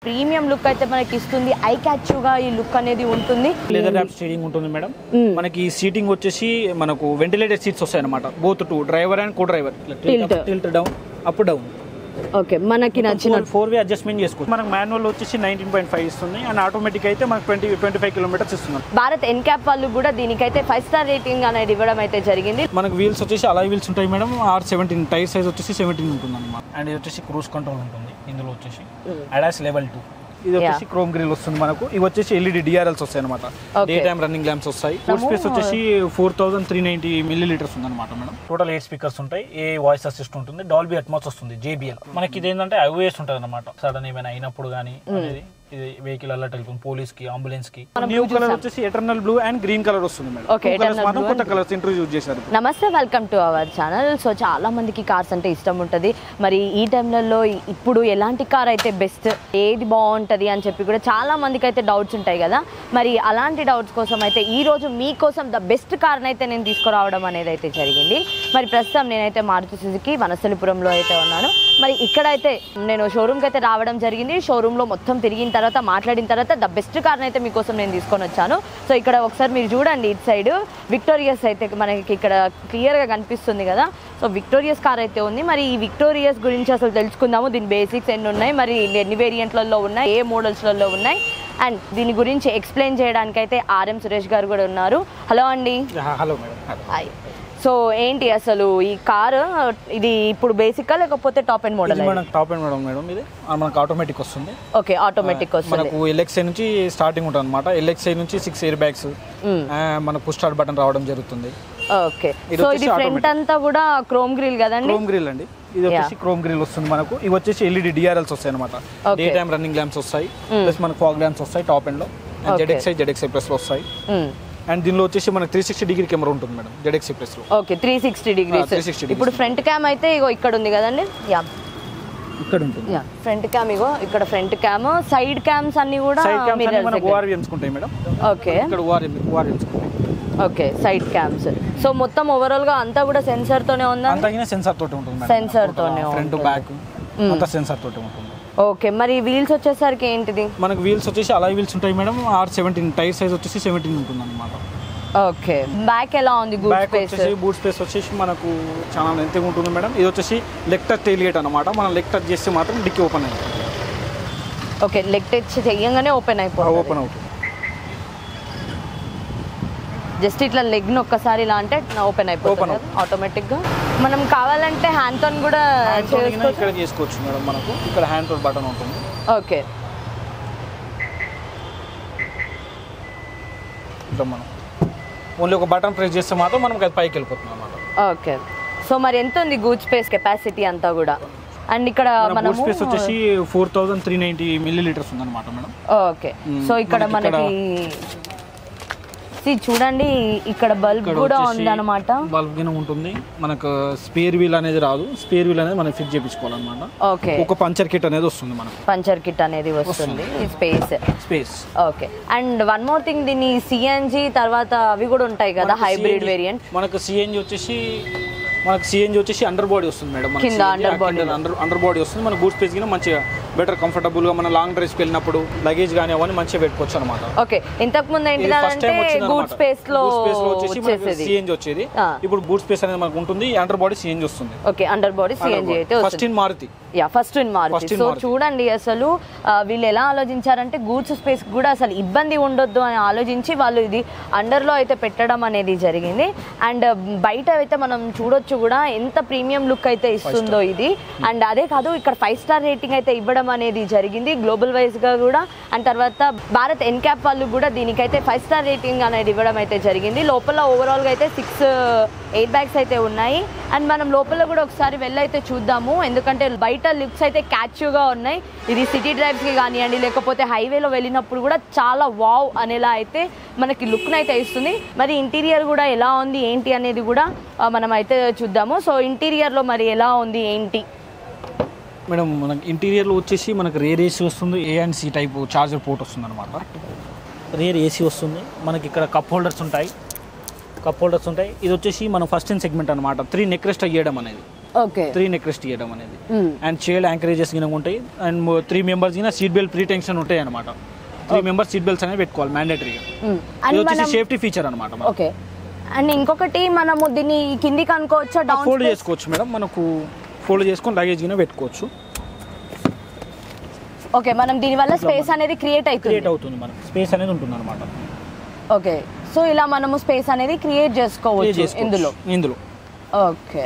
Premium look అయితే మనకి ఇస్తుంది. ఐ క్యాచ్ గా ఈ లుక్ అనేది ఉంటుంది. లెదర్ ర్యాప్ స్టీరింగ్ ఉంటుంది మేడం. మనకి సీటింగ్ వచ్చేసి మనకు వెంటిలేటెడ్ సీట్స్ వస్తాయి అన్నమాట. Both two driver and co driver. Tilt down up down. Okay, మనకి నచ్చిన 4-way అడ్జస్ట్మెంట్ చేసుకోవచ్చు. మనకు మాన్యువల్ వచ్చేసి 19.5 ఇస్తుంది అండ్ ఆటోమేటిక్ అయితే మనకు 25 కిలోమీటర్స్ ఇస్తుంది. భారత్ ఎన్క్యాప్ వాళ్ళు కూడా దీనికైతే 5 స్టార్ రేటింగ్ అనేది ఇవ్వడం అయితే జరిగింది. మనకు వీల్స్ వచ్చేసి అలాయ్ వీల్స్ ఉంటాయి మేడం. R17 టైర్ సైజ్ వచ్చేసి 17 ఉంటుంది అనమాట. అండ్ ఇది వచ్చేసి క్రూజ్ కంట్రోల్ ఉంటుంది ఇందులో వచ్చేసి. ADAS level 2. ఇది వచ్చేసి క్రోమ్ గ్రిల్ వస్తుంది మనకు. ఇవి వచ్చేసి LED DRLs వస్తాయి అనమాట. డే టైమ్ రన్నింగ్ ల్యాంప్స్ వస్తాయి. బూట్ స్పేస్ వచ్చేసి 4390 మిల్లీలీటర్స్ ఉంది అనమాట మేడం. టోటల్ 8 స్పీకర్స్ ఉంటాయి. ఏ వాయిస్ అసిస్ట్ ఉంటుంది. డాల్బీ అట్మాస్ వస్తుంది. JBL. మనకి ఇది ఏంటంటే IOS ఉంటుంది అనమాట. సడన్ ఏమైనా అయినప్పుడు కానీ అనేది ఇది వెహికల్ అలర్ట్ అవుతుంది. పోలీస్ కి, అంబులెన్స్ కి. న్యూ కలర్ వచ్చేసి eternal blue and green colour వస్తుంది మేడం. కొత్త కలర్స్ ఇంట్రొడ్యూస్ చేశారు. నమస్తే, welcome to our channel. So చాలా మందికి కార్స్ అంటే ఇష్టం ఉంటుంది. మరి ఈ టైంలలో ఇప్పుడు ఎలాంటి కార్ అయితే బెస్ట్, ఏది బాగుంటుంది అని చెప్పి కూడా చాలా మందికి అయితే డౌట్స్ ఉంటాయి కదా. మరి అలాంటి డౌట్స్ కోసం అయితే ఈ రోజు మీకోసం ద బెస్ట్ కార్ని అయితే నేను తీసుకురావడం అనేది అయితే జరిగింది. మరి ప్రస్తుతం నేనైతే మారుతి సుజుకి వనస్థలిపురంలో అయితే ఉన్నాను. మరి ఇక్కడైతే నేను షోరూమ్కి అయితే రావడం జరిగింది. షోరూంలో మొత్తం తిరిగిన తర్వాత మాట్లాడిన తర్వాత ద బెస్ట్ కార్ని అయితే మీకోసం నేను తీసుకొని వచ్చాను. సో ఇక్కడ ఒకసారి మీరు చూడండి, ఇటు సైడ్ విక్టోరియస్ అయితే మనకి ఇక్కడ క్లియర్గా కనిపిస్తుంది కదా. సో విక్టోరియస్ కార్ అయితే ఉంది. మరి ఈ విక్టోరియస్ గురించి అసలు తెలుసుకుందాము. దీని బేసిక్స్ ఎన్ని ఉన్నాయి, మరి ఎన్ని వేరియంట్లలో ఉన్నాయి, ఏ మోడల్స్లలో ఉన్నాయి, అండ్ దీని గురించి ఎక్స్ప్లెయిన్ చేయడానికి అయితే RM సురేష్ గారు కూడా ఉన్నారు. హలో అండి. Hello madam. హాయ్. సో ఏంటి అసలు ఈ కారు, ఇది ఇప్పుడు బేసిక్ లేకపోతే top and model? Top and model madam. ఇది మనకు ఆటోమేటిక్ వస్తుంది. ఓకే, ఆటోమేటిక్ వస్తుంది. మనకు LXi నుంచి స్టార్టింగ్ ఉంటుంది అనమాట. LXi నుంచి 6 ఎయిర్ బ్యాగ్స్, మనకు పుష్ స్టార్ట్ బటన్ రావడం జరుగుతుంది. ఓకే, సో ఇది ఫ్రంట్ అంతా కూడా క్రోమ్ గ్రిల్ కదండి? క్రోమ్ గ్రిల్ అండి. ఇది వచ్చేసి క్రోమ్ గ్రిల్ వస్తుంది మనకు. ఇవి వచ్చేసి LED DRLs వస్తాయి అనమాట. డే టైమ్ రన్నింగ్ ల్యాంప్స్ వస్తాయి. ప్లస్ మనకు ఫాగ్ ల్యాంప్స్ వస్తాయి టాప్ ఎండ్ లో. ZXi ప్లస్ లో వస్తాయి. అండ్ దీనిలో వచ్చేసి మనకి 360 డిగ్రీ కెమెరా ఉంటుంది మేడం ZXi ప్లస్ లో. Okay, 360 degrees. ఇప్పుడు ఫ్రంట్ క్యామ్ అయితే ఇగో ఇక్కడ ఉంది కదండి. యా, ఇక్కడ ఉంటుంది. యా, ఫ్రంట్ క్యామ్ ఇగో ఇక్కడ ఫ్రంట్ క్యామ్. సైడ్ క్యామ్స్ అన్ని కూడా మనకు ORVMs ఉంటాయి మేడం. ఓకే, ఇక్కడ ORVMs ఉంటాయి. Okay, side cams. సో మొత్తం ఓవరాల్ గా అంతా కూడా సెన్సార్ తోనే ఉందా? అంతా సెన్సార్ తోటి ఉంటుంది మేడం. సెన్సార్ తోనే ఫ్రంట్ బ్యాక్ అంతా సెన్సార్ తోటి ఉంటుంది. ఓకే, మరి వీల్స్ వచ్చేసరికి ఏంటిది? మనకు వీల్స్ వచ్చేసి అలాయ్ వీల్స్ ఉంటాయి మేడం. R17 టైర్ సైజ్ వచ్చేసి 17 ఉంటుంది అనమాట. ఓకే, బ్యాక్ ఎలా ఉంది? బూట్ స్పేస్ వచ్చేసి మనకు చాలా ఎంతగా ఉంటుంది మేడం. ఇది వచ్చేసి లెగ్ టచ్ టెయిల్ గేట్ అనమాట. మనం లెగ్ టచ్ చేస్తే మాత్రం డిక్కీ ఓపెన్ అవుతుంది. ఓకే, లెగ్ టచ్ చేయగానే ఓపెన్ అయిపోతుంది. ఓపెన్ అవుతుంది. జస్ట్ ఇట్లా లెగ్ ని ఒక్కసారి ఇలా అంటే ఓపెన్ అయిపోతుంది ఆటోమేటిక్ గా. మనం కావాలంటే హ్యాండ్ తో కూడా చేసుకోవచ్చు మేడం. మనకు ఇక్కడ హ్యాండ్ తో బటన్ ఉంటుంది. ఓకే, ఇట్లా మనం ఓన్లీ ఒక బటన్ ప్రెస్ చేస్తే మాత్రం మనకు అది పైకి వెళ్ళిపోతుంది అన్నమాట. ఓకే, సో మరి ఎంత ఉంది గూడ్ స్పేస్ కెపాసిటీ అంతా కూడా? అండ్ ఇక్కడ మన గూడ్ స్పేస్ వచ్చేసి 4390 మిల్లీలీటర్స్ ఉంది అనమాట మేడం. ఓకే, సో ఇక్కడ మనకి చూడండి ఇక్కడ బల్బ్ కూడా ఉంది అనమాట. బల్బ్ గిన ఉంటుంది మనకు. స్పేర్ వీల్ అనేది రాదు. స్పేర్ వీల్ అనేది మనం ఫిక్స్ చేయించుకోవాలన్నమాట. ఓకే, ఒక పంచర్ కిట్ అనేది వస్తుంది మనకు. పంచర్ కిట్ అనేది వస్తుంది. Space. Okay, and one more thing, దీని CNG తర్వాత అవి కూడా ఉంటాయి కదా, హైబ్రిడ్ వేరియంట్. మనకు CNG వచ్చేసి అండర్ బాడీ వస్తుంది మేడం. కింద అండర్ బాడీ వస్తుంది. మన బూట్ స్పేస్ కింద మంచిగా బెటర్ కంఫర్టబుల్ గా మన లాంగ్ డ్రైవ్స్ వెళ్ళినప్పుడు లగేజ్ గానీ అవన్నీ మంచిగా పెట్టుకోవచ్చు అనమాట. ఓకే, ఇంతకు ముందు ఏంటంటే బూట్ స్పేస్ లో CNG వచ్చేది. ఇప్పుడు బూట్ స్పేస్ అనేది మనకు ఉంటుంది. అండర్ బాడీ CNG వస్తుంది. ఓకే, అండర్ బాడీ CNG అయితే first in Maruti. First in Maruti. So చూడండి అసలు వీళ్ళు ఎలా ఆలోచించారంటే గూడ్స్ స్పేస్ కూడా అసలు ఇబ్బంది ఉండొద్దు అని ఆలోచించి వాళ్ళు ఇది అండర్లో అయితే పెట్టడం అనేది జరిగింది. అండ్ బయట అయితే మనం చూడొచ్చు కూడా ఎంత ప్రీమియం లుక్ అయితే ఇస్తుందో ఇది. అండ్ అదే కాదు, ఇక్కడ 5 స్టార్ రేటింగ్ అయితే ఇవ్వడం అనేది జరిగింది గ్లోబల్ వైజ్ గా కూడా. అండ్ తర్వాత భారత్ ఎన్క్యాప్ వాళ్ళు కూడా దీనికైతే 5 స్టార్ రేటింగ్ అనేది ఇవ్వడం అయితే జరిగింది. లోపల ఓవరాల్ గా అయితే 6 ఎయిర్ బ్యాగ్స్ అయితే ఉన్నాయి. అండ్ మనం లోపల కూడా ఒకసారి వెళ్ళైతే చూద్దాము, ఎందుకంటే బయట లుక్స్ అయితే క్యాచ్గా ఉన్నాయి. ఇది సిటీ డ్రైవ్స్కి కానివ్వండి, లేకపోతే హైవేలో వెళ్ళినప్పుడు కూడా చాలా వావ్ అనేలా అయితే మనకి లుక్ను అయితే ఇస్తుంది. మరి ఇంటీరియర్ కూడా ఎలా ఉంది ఏంటి అనేది కూడా మనం అయితే చూద్దాము. సో ఇంటీరియర్లో మరి ఎలా ఉంది ఏంటి మేడం? మనకి ఇంటీరియర్లో వచ్చేసి మనకు రేర్ AC వస్తుంది. A and C type charger port వస్తుంది అనమాట. రేర్ AC వస్తుంది. మనకి ఇక్కడ కప్ హోల్డర్స్ ఉంటాయి. ఇది వచ్చేసి మనం ఫస్ట్ ఇన్ సెగ్మెంట్ అనమాట. 3 నెక్ రెస్ట్ అయ్యడం అనేది. ఓకే 3 నెక్ రెస్ట్ ఇవ్వడం అనేది. అండ్ చైల్డ్ యాంకరేజెస్ గిన ఉంటాయి. అండ్ 3 మెంబర్స్ గిన సీట్ బెల్ట్ ప్రీ టెన్షన్ ఉంటాయి అనమాట. 3 మెంబర్స్ సీట్ బెల్ట్స్ అనేది పెట్టుకోవాలి మ్యాండేటరీగా. ఇది వచ్చేసి సేఫ్టీ ఫీచర్ అనమాట. ఓకే. అండ్ ఇంకొకటి మనము దీన్ని కిందికి అనుకోవచ్చా, డౌన్ ఫోల్డ్ చేసుకోవచ్చు మేడం. మనకు ఫోల్డ్ చేసుకొని లగేజ్ గిన పెట్టుకోవచ్చు. ఓకే, మనం దీని వల్ల స్పేస్ అనేది క్రియేట్ అవుతుంది, మనకు స్పేస్ అనేది ఉంటుంది అనమాట. ఓకే, సో ఇలా మనము స్పేస్ అనేది క్రియేట్ చేసుకోవచ్చు ఇందులో. ఓకే,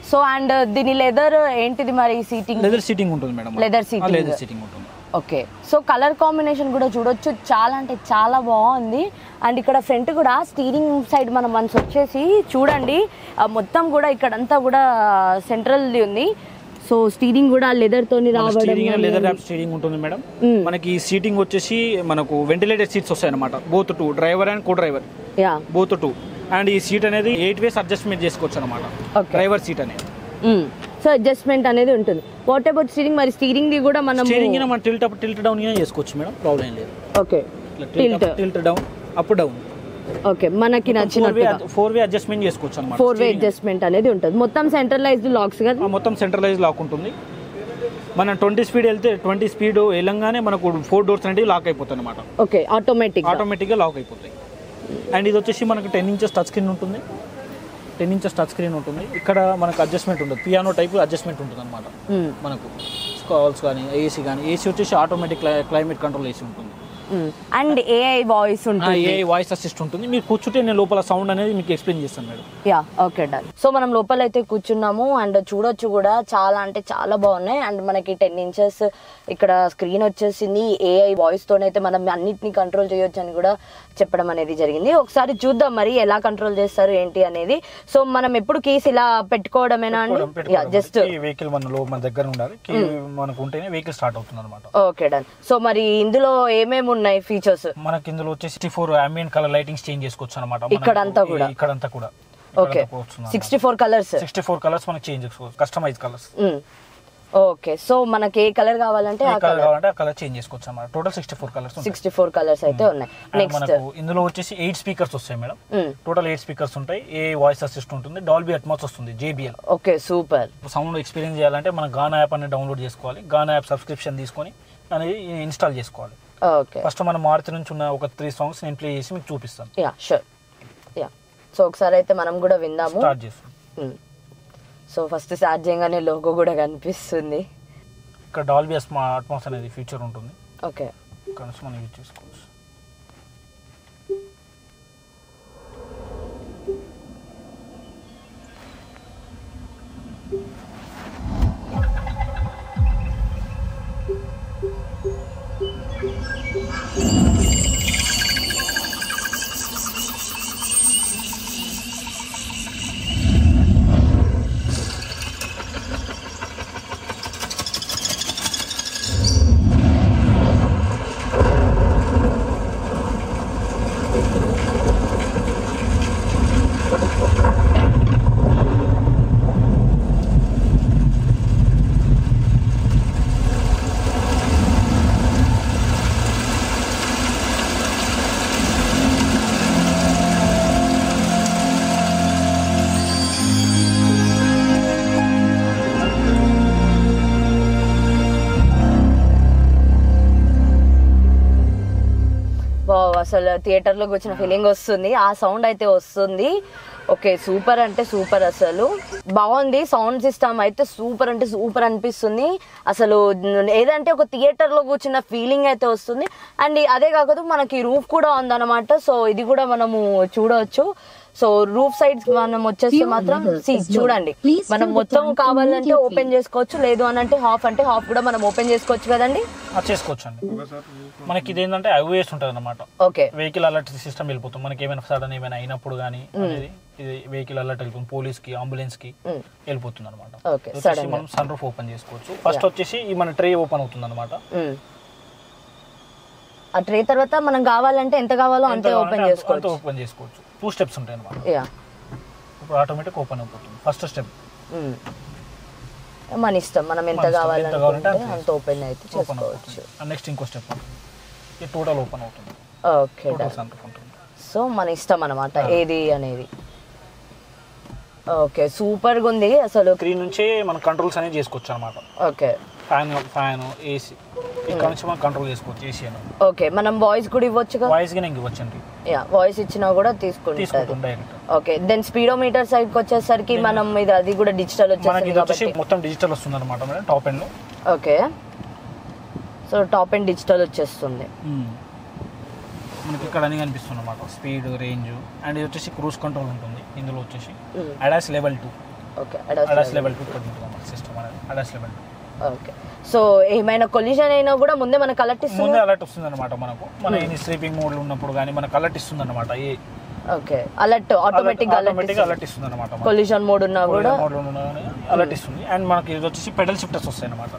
సో అండ్ దీని లెదర్ ఏంటిది మరి? లెదర్ సీటింగ్ ఉంటుంది మేడం. లెదర్ సీటింగ్ ఉంటుంది. ఓకే, సో కలర్ కాంబినేషన్ కూడా చూడొచ్చు, చాలా అంటే చాలా బాగుంది. అండ్ ఇక్కడ ఫ్రంట్ కూడా స్టీరింగ్ సైడ్ మనం వన్స్ వచ్చేసి చూడండి, మొత్తం కూడా ఇక్కడంతా కూడా సెంట్రల్ ఉంది. సో స్టీరింగ్ కూడా లెదర్ తోని రావడం, లెదర్ ర్యాప్ స్టీరింగ్ ఉంటుంది మేడం. మనకి సీటింగ్ వచ్చేసి మనకు వెంటిలేటెడ్ సీట్స్ వస్తాయి అనమాట. Both 2 driver and co driver, both 2. And ఈ సీట్ అనేది 8 ways అడ్జస్ట్మెంట్ చేసుకోవచ్చు అనమాట, డ్రైవర్ సీట్ అనేది. సో అడ్జస్ట్మెంట్ అనేది ఉంటుంది. What about steering? మరి స్టీరింగ్ ది కూడా మనం టిల్ట్ డౌన్ చేసుకోవచ్చు మేడం, ప్రాబ్లం లేదు. Okay, tilt down, up down. Okay, మనకి నచ్చినట్టుగా 4-way అడ్జస్ట్మెంట్ చేసుకోవచ్చు అన్నమాట. 4-way అడ్జస్ట్మెంట్ అనేది ఉంటుంది. మొత్తం సెంట్రలైజ్డ్ లాక్స్ కదా? మొత్తం సెంట్రలైజ్డ్ లాక్ ఉంటుంది. మనం 20 స్పీడ్ వెళ్తే 20 స్పీడ్ వెళ్ళంగానే మనకు 4 doors అనేవి లాక్ అయిపోతాయి అన్నమాట. ఓకే, ఆటోమేటిక్గా లాక్ అయిపోతాయి. అండ్ ఇది వచ్చేసి మనకి 10 inches టచ్ స్క్రీన్ ఉంటుంది. 10 inches టచ్ స్క్రీన్ ఉంటుంది. ఇక్కడ మనకు అడ్జస్ట్మెంట్ ఉంటుంది, పియానో టైప్ అడ్జస్ట్మెంట్ ఉంటుంది అనమాట. మనకు కాల్స్ కానీ ఏసీ వచ్చేసి ఆటోమేటిక్ క్లైమేట్ కంట్రోల్ ఏసీ ఉంటుంది. అండ్ ఏఐ వాయిస్ ఉంటుంది, ఏఐ వాయిస్ అసిస్ట్ ఉంటుంది. మీరు కూర్చుంటే నేను లోపల సౌండ్ అనేది మీకు ఎక్స్ప్లెయిన్ చేస్తాను madam. Yeah, okay, done. So మనం లోపల అయితే కూర్చున్నాము అండ్ చూడొచ్చు కూడా, చాలా అంటే చాలా బాగున్నాయి. అండ్ మనకి 10 inches ఇక్కడ స్క్రీన్ వచ్చేసింది. ఏఐ వాయిస్ తోనైతే మనం అన్నిటిని కంట్రోల్ చేయొచ్చు అని కూడా చెప్పడం అనేది జరిగింది. ఒకసారి చూద్దాం మరి ఎలా కంట్రోల్ చేస్తారు ఏంటి అనేది. సో మనం ఎప్పుడు కీస్ ఇలా పెట్టుకోవడమేనా అండి? జస్ట్ వెహికల్ మన దగ్గర ఉండాలి, మనకు ఉంటేనే వెహికల్ స్టార్ట్ అవుతుంది అనమాట. Okay, done. సో మరి ఇందులో ఏమేమి ఉన్నాయి ఫీచర్స్? మనకి ఇందులో వచ్చేసి 64 ambient కలర్ లైటింగ్స్ చేంజ్ చేసుకోవచ్చు అనమాట. ఇక్కడంతా కూడా ఓకే, 64 కలర్స్ మనకి చేంజ్ చేసుకోవచ్చు, కస్టమైజ్ కలర్స్. ఓకే, సో మనకి ఏ కలర్ కావాలంటే ఆ కలర్ చేంజ్ చేసుకోవచ్చు అన్నమాట. టోటల్ 64 కలర్స్ అయితే ఉన్నాయి. నెక్స్ట్ ఇందులో వచ్చేసి 8 స్పీకర్స్ వస్తాయి మేడం. టోటల్ 8 స్పీకర్స్ ఉంటాయి. ఏ వాయిస్ అసిస్ట్ ఉంటుంది, డాల్బీ అట్మాస్ వస్తుంది, JBL. Okay, super. Sound experience చేయాలంటే మనం గానా యాప్ అనేది డౌన్లోడ్ చేసుకోవాలి. గానా యాప్ సబ్స్క్రిప్షన్ తీసుకొని అనేది ఇన్స్టాల్ చేసుకోవాలి. ఓకే, ఫస్ట్ మనం మారుతి నుంచి ఉన్న ఒక 3 songs నేను ప్లే చేసి మీకు చూపిస్తాను. Yeah, sure. యా, సో ఒకసారి అయితే మనం కూడా విందాము. స్టార్ట్ చేస్తాం. సో ఫస్ట్ స్టార్ట్ చేయగానే లోగో కూడా కనిపిస్తుంది. ఇక్కడ డాల్బీ అట్మాస్ అనేది ఫీచర్ ఉంటుంది. ఓకే, ఇక్కడ మనం యూజ్ చేసుకోవచ్చు. అసలు థియేటర్ లోకి వచ్చిన ఫీలింగ్ వస్తుంది, ఆ సౌండ్ అయితే వస్తుంది. ఓకే, సూపర్ అంటే సూపర్, అసలు బాగుంది. సౌండ్ సిస్టమ్ అయితే సూపర్ అంటే సూపర్ అనిపిస్తుంది. అసలు ఏదంటే ఒక థియేటర్ లో కూర్చున్న ఫీలింగ్ అయితే వస్తుంది. అండ్ అదే కాకపోతే మనకి రూఫ్ కూడా ఉందన్నమాట. సో ఇది కూడా మనము చూడవచ్చు. సో రూఫ్ సైడ్స్ మనం వచ్చేసి మాత్రం చూడండి, మనం మొత్తం కావాలంటే ఓపెన్ చేసుకోవచ్చు, లేదు అని అంటే హాఫ్ కూడా మనం ఓపెన్ చేసుకోవచ్చు కదండి. చేసుకోవచ్చు అండి. మనకి ఇది ఏంటంటే IOS ఉంటుంది అనమాట. ఓకే, వెహికల్ అలర్ట్ సిస్టమ్ వెళ్ళిపోతుంది. మనకి ఏమైనా సడన్ ఏమైనా అయినప్పుడు కానీ అనేది ఇది వెహికల్ అలర్ట్ వెళ్ళిపోతుంది, పోలీస్ కి అంబులెన్స్ కి వెళ్ళిపోతుంది అనమాట. మనం సన్ రూఫ్ ఓపెన్ చేసుకోవచ్చు. ఫస్ట్ వచ్చేసి ఈ మన ట్రే ఓపెన్ అవుతుంది అనమాట. ఆ ట్రే తర్వాత మనం కావాలంటే ఎంత కావాలో అంతే ఓపెన్ చేసుకోవచ్చు. 2 steps ఉంటాయి అనమాట. ఇప్పుడు ఆటోమేటిక్ ఓపెన్ అయిపోతుంది. ఫస్ట్ స్టెప్ మన ఇష్టం, మనం ఎంత కావాలంటే అంత ఓపెన్ అయితే చేసుకోవచ్చు. నెక్స్ట్ ఇంకో స్టెప్ ఇది టోటల్ ఓపెన్ అవుతుంది. ఓకే, సో మన ఇష్టం అన్నమాట ఏది అనేది. ఓకే, సూపర్ గా ఉంది అసలు. స్క్రీన్ నుంచే మనం కంట్రోల్స్ అనేది చేసుకోవచ్చు అనమాట. ఓకే, ఫ్యాన్ ఏసీ ఇక్కడ నుంచి మనం కంట్రోల్ చేసుకోవచ్చు ఏసీ అని. ఓకే, మనం వాయిస్ కూడా ఇవ్వచ్చు కదా? వాయిస్ గా ఇవ్వచ్చు అండి. యా, వాయిస్ ఇచ్చినా కూడా తీసుకుంటుంది. ఓకే, దెన్ స్పీడోమీటర్ సైడ్ కి వచ్చేసరికి మనం ఇది అది కూడా డిజిటల్ వచ్చేసి మొత్తం డిజిటల్ వస్తుంది అనమాట మేడం టాప్ ఎండ్ లో. Okay, so top end digital వచ్చేస్తుంది. మనకి ఇక్కడ అన్ని కనిపిస్తుంది అనమాట, స్పీడ్, రేంజ్. అండ్ ఇది వచ్చేసి క్రూజ్ కంట్రోల్ ఉంటుంది ఇందులో వచ్చేసి. ADAS level 2. Okay, ADAS level 2 ఉంటుంది అన్నమాట సిస్టమ్ అనేది. ADAS level 2. ఓకే, సో ఏమైనా కొలిజన్ అయినా కూడా ముందే మనకు అలర్ట్ ఇస్తుంది. ముందే అలర్ట్ వస్తుంది అనమాట మనకు. మన ఎన్ని స్లీపింగ్ మోడ్ లో ఉన్నప్పుడు కానీ మనకు అలర్ట్ ఇస్తుంది అనమాట. ఓకే, అలర్ట్ ఆటోమేటిక్ అలర్ట్ ఇస్తుంది అనమాట. కొలిజన్ మోడ్ ఉన్నా కూడా అలర్ట్ ఇస్తుంది. అండ్ మనకి ఇది వచ్చేసి పెడల్ షిఫ్టర్స్ వస్తాయి అనమాట.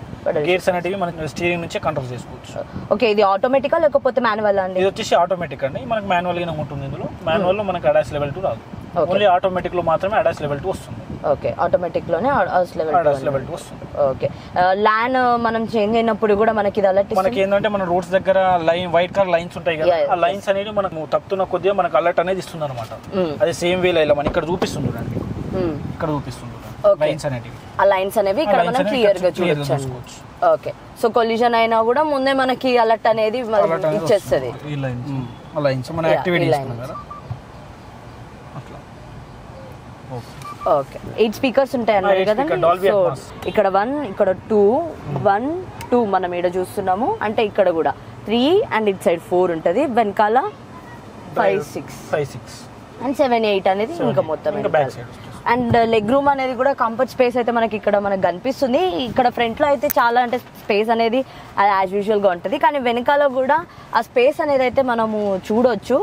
గేర్స్ అనేటివి మనకి స్టీరింగ్ నుంచే కంట్రోల్ చేసుకోవచ్చు. ఓకే, ఇది ఆటోమేటికా లేకపోతే మాన్యువల్ అండి? ఇది వచ్చేసి ఆటోమేటిక్ అండి. మనకి మాన్యువల్ గా ఉంటుంది ఇందులో. మాన్యువల్ లో మనకి అడాస్ లెవెల్ 2 రాదు. ఓన్లీ ఆటోమేటిక్ లో మాత్రమే అడాస్ లెవెల్ 2 వస్తుంది. ఓకే, ఆటోమేటిక్ లోనే అడాస్ లెవెల్ 2 వస్తుంది. ఓకే, లాన్ మనం చేంజ్ అయినప్పుడు కూడా మనకి ఇది అలర్ట్. మనకి ఏంటంటే మన రోడ్స్ దగ్గర లైన్ వైట్ కలర్ లైన్స్ ఉంటాయి కదా, ఆ లైన్స్ అనేది మనకు తప్పుతున్న కొద్దిగా మనకు అలర్ట్ అనేది ఇస్తుంది అనమాట. అది సేమ్ వే లైన్ మన ఇక్కడ చూపిస్తుంది అండి. ఇక్కడ చూపిస్తుంది లైన్స్ అనేటివి. ఆ లైన్స్ అనేవి ఇక్కడ మనం క్లియర్ గా చూడొచ్చు. ఓకే, సో కొలిజన్ అయినా కూడా ముందే మనకి అలర్ట్ అనేది ఇచ్చేస్తుంది. ఈ లైన్స్, ఆ లైన్స్ మనం యాక్టివేట్ చేసుకున్నాం కదా అట్లా. ఓకే, 8 స్పీకర్స్ ఉంటాయి అన్నారు కదా. సో ఇక్కడ 1, ఇక్కడ 2, 1, 2 మనం ఇక్కడ చూస్తున్నాము. అంటే ఇక్కడ కూడా 3 అండ్ ఇట్ సైడ్ 4 ఉంటుంది. వెనకాల 5, 6 అండ్ 7, 8 అనేది ఇంకా మొత్తం. అండ్ లెగ్ రూమ్ అనేది కూడా కంఫర్ట్ స్పేస్ అయితే మనకి ఇక్కడ మనకు కనిపిస్తుంది. ఇక్కడ ఫ్రంట్ లో అయితే చాలా అంటే స్పేస్ అనేది అది యాజ్ యూజువల్ గా ఉంటుంది. కానీ వెనకాల కూడా ఆ స్పేస్ అనేది అయితే మనము చూడొచ్చు.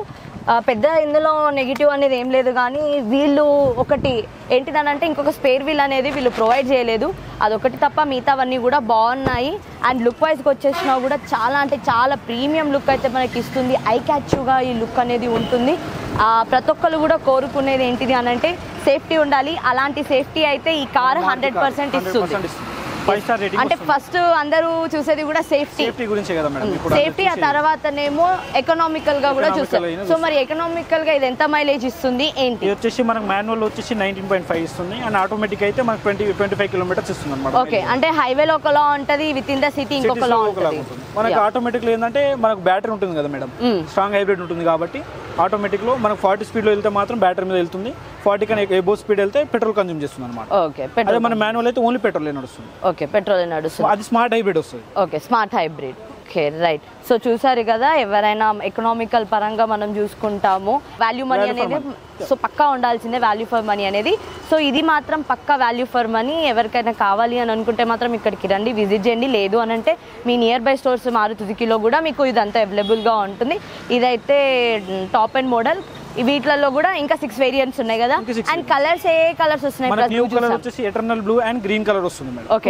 పెద్ద ఇందులో నెగిటివ్ అనేది ఏం లేదు. కానీ వీళ్ళు ఒకటి ఏంటిదనంటే ఇంకొక స్పేర్ వీల్ అనేది వీళ్ళు ప్రొవైడ్ చేయలేదు. అదొకటి తప్ప మిగతావన్నీ కూడా బాగున్నాయి. అండ్ లుక్ వైజ్కి వచ్చేసినా కూడా చాలా అంటే చాలా ప్రీమియం లుక్ అయితే మనకి ఇస్తుంది. ఐ క్యాచ్గా ఈ లుక్ అనేది ఉంటుంది. ప్రతి ఒక్కరు కూడా కోరుకునేది ఏంటిది అని అంటే సేఫ్టీ ఉండాలి. అలాంటి సేఫ్టీ అయితే ఈ కార్ 100% ఇస్తుంది. అంటే ఫస్ట్ అందరూ చూసేది కూడా సేఫ్టీ గురించే కదా మేడం. సేఫ్టీ ఆ తర్వాతనేమో ఎకనామికల్ గా కూడా చూస్తారు. సో మరి ఎకనామికల్ గా ఇది ఎంత మైలేజ్ ఇస్తుంది ఏంటి? ఇది వచ్చేసి మనకు మాన్యువల్ వచ్చేసి 19.5 ఇస్తుంది. అండ్ ఆటోమేటిక్ అయితే మనకు 25 కిలోమీటర్స్ ఇస్తుంది అన్నమాట. ఓకే, అంటే హైవేలో ఒకలా ఉంటది, విత్ ఇన్ ద సిటీ ఇంకొకలా ఉంటుంది. మనకు ఆటోమేటిక్ లో ఏంటంటే మనకు బ్యాటరీ ఉంటుంది కదా మేడం, స్ట్రాంగ్ హైబ్రిడ్ ఉంటుంది కాబట్టి ఆటోమేటిక్ లో మనకు 40 స్పీడ్ లో వెళ్తే మాత్రం బ్యాటరీ మీద వెళ్తుంది. 40 కన్నా ఎబో స్పీడ్ వెళ్తే పెట్రోల్ కన్జ్యూమ్ చేస్తుంది అనమాట. ఓకే, అదే మన మాన్యువల్ అయితే ఓన్లీ పెట్రోల్ నడుస్తుంది. ఓకే, పెట్రోల్ నడుస్తుంది. అది స్మార్ట్ హైబ్రిడ్ వస్తుంది. Okay, smart hybrid. Okay, right. So చూసారు కదా, ఎవరైనా ఎకనామికల్ పరంగా మనం చూసుకుంటాము, వాల్యూ మనీ అనేది సో పక్కా ఉండాల్సిందే, వాల్యూ ఫర్ మనీ అనేది. సో ఇది మాత్రం పక్కా వాల్యూ ఫర్ మనీ. ఎవరికైనా కావాలి అని అనుకుంటే మాత్రం ఇక్కడికి రండి, విజిట్ చేయండి. లేదు అని అంటే మీ నియర్ బై స్టోర్స్ మారుతి సుజుకిలో కూడా మీకు ఇదంతా అవైలబుల్గా ఉంటుంది. ఇదైతే టాప్ అండ్ మోడల్. వీటిలలో కూడా ఇంకా 6 వేరియంట్స్ ఉన్నాయి కదా. అండ్ కలర్స్ ఏ కలర్స్ వస్తున్నాయి? బ్లూ కలర్ వచ్చేసి eternal blue and green colour వస్తుంది మేడం. ఓకే,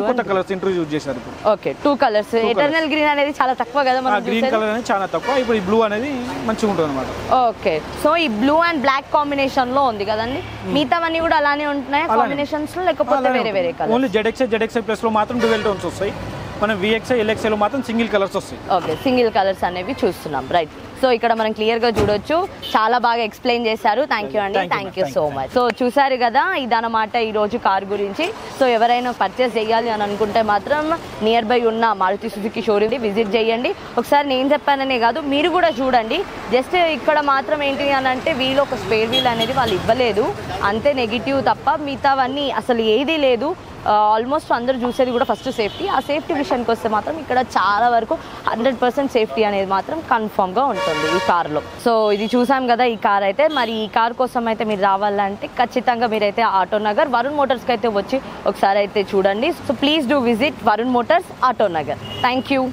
కొత్త కలర్స్ ఇంట్రొడ్యూస్ చేశారు. Okay, 2 colours. ఎటర్నల్ గ్రీన్ అనేది చాలా తక్కువ కదా మనం చూసేది. గ్రీన్ కలర్ అనేది చాలా తక్కువ. ఇప్పుడు ఈ బ్లూ అనేది మంచిగా ఉంటుంది అన్నమాట. ఓకే, సో ఈ బ్లూ అండ్ బ్లాక్ కాంబినేషన్ లో ఉంది కదండి. మిగతావన్నీ కూడా అలానే ఉంటున్నాయి కాంబినేషన్స్ లో, లేకపోతే వేరే కలర్? ఓన్లీ ZXi ప్లస్ లో మాత్రం డ్యూయల్ టోన్స్ వస్తాయి. మనం VXi LXi లో మాత్రం సింగిల్ కలర్స్ వస్తాయి. ఓకే, సింగిల్ కలర్స్ అనేవి చూస్తున్నాం. రైట్. సో ఇక్కడ మనం క్లియర్ గా చూడొచ్చు. చాలా బాగా ఎక్స్ప్లెయిన్ చేశారు. థ్యాంక్ యూ అండి. Thank you so much. So చూసారు కదా, ఇదన్నమాట ఈ రోజు కార్ గురించి. సో ఎవరైనా పర్చేస్ చేయాలి అని అనుకుంటే మాత్రం నియర్ బై ఉన్న మారుతి సుజుకి షోరూమ్ విజిట్ చేయండి. ఒకసారి నేను చెప్పాననే కాదు, మీరు కూడా చూడండి. జస్ట్ ఇక్కడ మాత్రం ఏంటి అని అంటే వీళ్ళు ఒక స్పేర్ వీల్ అనేది వాళ్ళు ఇవ్వలేదు, అంతే నెగిటివ్ తప్ప మిగతావన్నీ అసలు ఏదీ లేదు. ఆల్మోస్ట్ అందరూ చూసేది కూడా ఫస్ట్ సేఫ్టీ. ఆ సేఫ్టీ విషయానికి వస్తే మాత్రం ఇక్కడ చాలా వరకు 100% సేఫ్టీ అనేది మాత్రం కన్ఫర్మ్గా ఉంటుంది ఈ కార్లో. సో ఇది చూసాం కదా ఈ కార్ అయితే. మరి ఈ కార్ కోసం అయితే మీరు రావాలంటే ఖచ్చితంగా మీరైతే ఆటో నగర్ వరుణ్ మోటార్స్కి అయితే వచ్చి ఒకసారి అయితే చూడండి. So please do visit Varun Motors auto Nagar. Thank you.